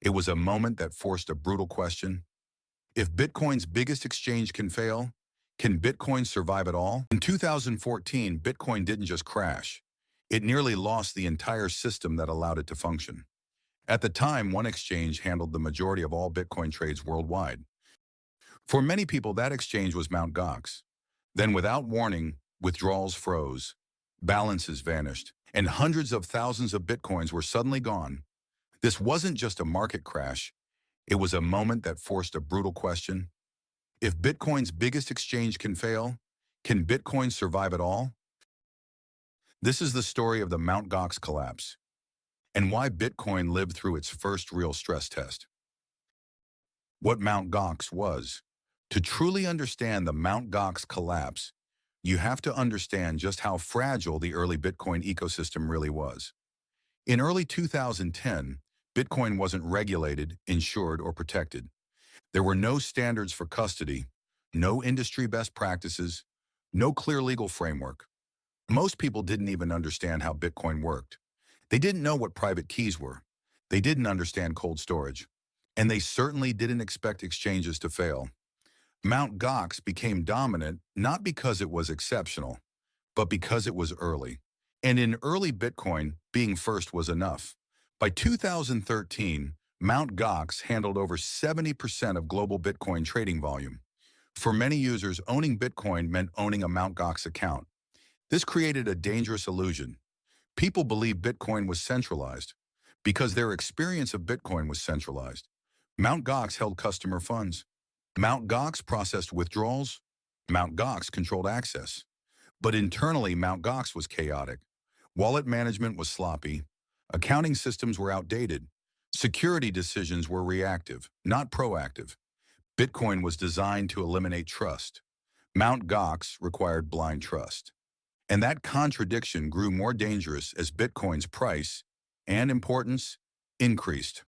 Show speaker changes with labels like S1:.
S1: It was a moment that forced a brutal question. If Bitcoin's biggest exchange can fail, can Bitcoin survive at all? In 2014, Bitcoin didn't just crash. It nearly lost the entire system that allowed it to function. At the time, one exchange handled the majority of all Bitcoin trades worldwide. For many people, that exchange was Mt. Gox. Then, without warning, withdrawals froze, balances vanished, and hundreds of thousands of Bitcoins were suddenly gone. This wasn't just a market crash. It was a moment that forced a brutal question. If Bitcoin's biggest exchange can fail, can Bitcoin survive at all? This is the story of the Mt. Gox collapse and why Bitcoin lived through its first real stress test. What Mt. Gox was. To truly understand the Mt. Gox collapse, you have to understand just how fragile the early Bitcoin ecosystem really was. In early 2010, Bitcoin wasn't regulated, insured, or protected. There were no standards for custody, no industry best practices, no clear legal framework. Most people didn't even understand how Bitcoin worked. They didn't know what private keys were. They didn't understand cold storage. And they certainly didn't expect exchanges to fail. Mt. Gox became dominant not because it was exceptional, but because it was early. And in early Bitcoin, being first was enough. By 2013, Mt. Gox handled over 70% of global Bitcoin trading volume. For many users, owning Bitcoin meant owning a Mt. Gox account. This created a dangerous illusion. People believed Bitcoin was centralized because their experience of Bitcoin was centralized. Mt. Gox held customer funds. Mt. Gox processed withdrawals. Mt. Gox controlled access. But internally, Mt. Gox was chaotic. Wallet management was sloppy. Accounting systems were outdated. Security decisions were reactive, not proactive. Bitcoin was designed to eliminate trust. Mt. Gox required blind trust. And that contradiction grew more dangerous as Bitcoin's price and importance increased.